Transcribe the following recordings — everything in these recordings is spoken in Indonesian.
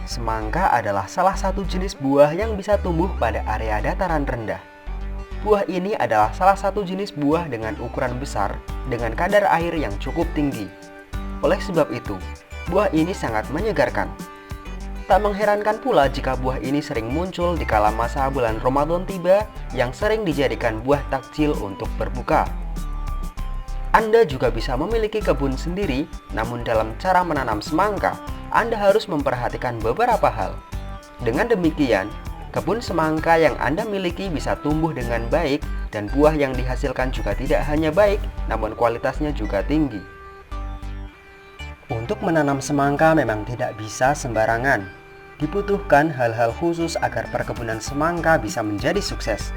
Semangka adalah salah satu jenis buah yang bisa tumbuh pada area dataran rendah. Buah ini adalah salah satu jenis buah dengan ukuran besar dengan kadar air yang cukup tinggi. Oleh sebab itu, buah ini sangat menyegarkan. Tak mengherankan pula jika buah ini sering muncul di kala masa bulan Ramadan tiba yang sering dijadikan buah takjil untuk berbuka. Anda juga bisa memiliki kebun sendiri, namun dalam cara menanam semangka, Anda harus memperhatikan beberapa hal. Dengan demikian, kebun semangka yang Anda miliki bisa tumbuh dengan baik dan buah yang dihasilkan juga tidak hanya baik, namun kualitasnya juga tinggi. Untuk menanam semangka memang tidak bisa sembarangan. Dibutuhkan hal-hal khusus agar perkebunan semangka bisa menjadi sukses.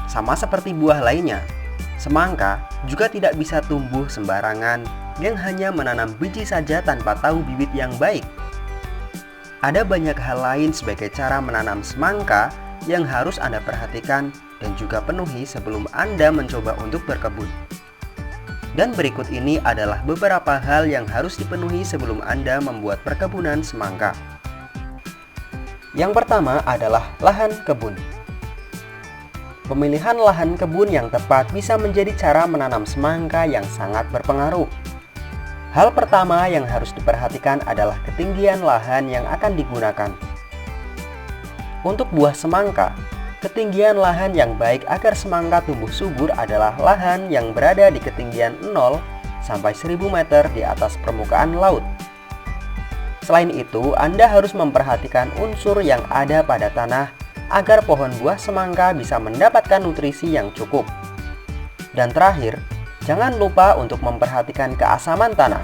Sama seperti buah lainnya, semangka juga tidak bisa tumbuh sembarangan yang hanya menanam biji saja tanpa tahu bibit yang baik. Ada banyak hal lain sebagai cara menanam semangka yang harus Anda perhatikan dan juga penuhi sebelum Anda mencoba untuk berkebun. Dan berikut ini adalah beberapa hal yang harus dipenuhi sebelum Anda membuat perkebunan semangka. Yang pertama adalah lahan kebun. Pemilihan lahan kebun yang tepat bisa menjadi cara menanam semangka yang sangat berpengaruh. Hal pertama yang harus diperhatikan adalah ketinggian lahan yang akan digunakan. Untuk buah semangka, ketinggian lahan yang baik agar semangka tumbuh subur adalah lahan yang berada di ketinggian 0 sampai 1000 meter di atas permukaan laut. Selain itu, Anda harus memperhatikan unsur yang ada pada tanah agar pohon buah semangka bisa mendapatkan nutrisi yang cukup. Dan terakhir, jangan lupa untuk memperhatikan keasaman tanah.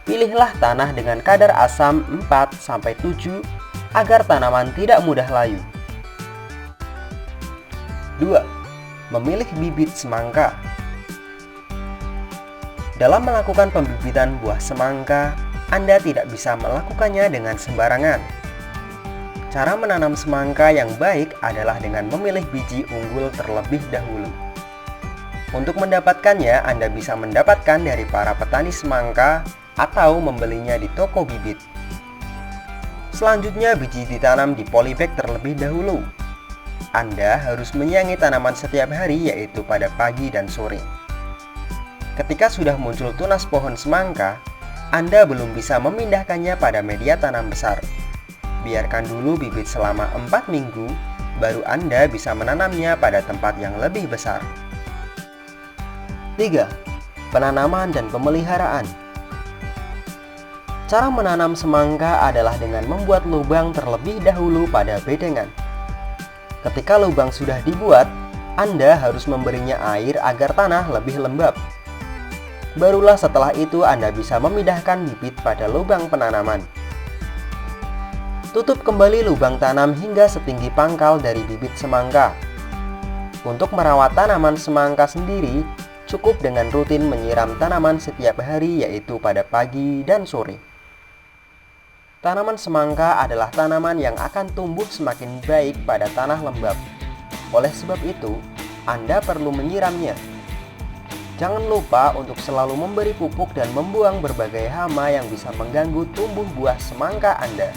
Pilihlah tanah dengan kadar asam 4-7 agar tanaman tidak mudah layu. 2. Memilih bibit semangka. Dalam melakukan pembibitan buah semangka, Anda tidak bisa melakukannya dengan sembarangan. Cara menanam semangka yang baik adalah dengan memilih biji unggul terlebih dahulu. Untuk mendapatkannya, Anda bisa mendapatkan dari para petani semangka atau membelinya di toko bibit. Selanjutnya, biji ditanam di polybag terlebih dahulu. Anda harus menyiangi tanaman setiap hari, yaitu pada pagi dan sore. Ketika sudah muncul tunas pohon semangka, Anda belum bisa memindahkannya pada media tanam besar. Biarkan dulu bibit selama 4 minggu, baru Anda bisa menanamnya pada tempat yang lebih besar. 3. Penanaman dan pemeliharaan. Cara menanam semangka adalah dengan membuat lubang terlebih dahulu pada bedengan. Ketika lubang sudah dibuat, Anda harus memberinya air agar tanah lebih lembab. Barulah setelah itu Anda bisa memindahkan bibit pada lubang penanaman. Tutup kembali lubang tanam hingga setinggi pangkal dari bibit semangka. Untuk merawat tanaman semangka sendiri, cukup dengan rutin menyiram tanaman setiap hari, yaitu pada pagi dan sore. Tanaman semangka adalah tanaman yang akan tumbuh semakin baik pada tanah lembab. Oleh sebab itu, Anda perlu menyiramnya. Jangan lupa untuk selalu memberi pupuk dan membuang berbagai hama yang bisa mengganggu tumbuh buah semangka Anda.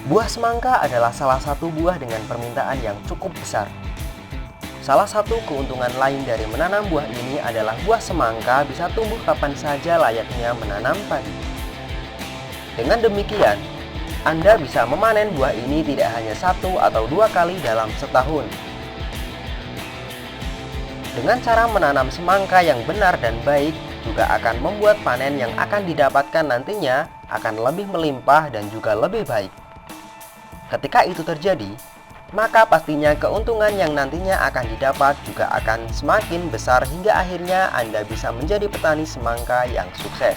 Buah semangka adalah salah satu buah dengan permintaan yang cukup besar. Salah satu keuntungan lain dari menanam buah ini adalah buah semangka bisa tumbuh kapan saja layaknya menanam padi. Dengan demikian, Anda bisa memanen buah ini tidak hanya 1 atau 2 kali dalam setahun. Dengan cara menanam semangka yang benar dan baik, juga akan membuat panen yang akan didapatkan nantinya akan lebih melimpah dan juga lebih baik. Ketika itu terjadi, maka pastinya keuntungan yang nantinya akan didapat juga akan semakin besar hingga akhirnya Anda bisa menjadi petani semangka yang sukses.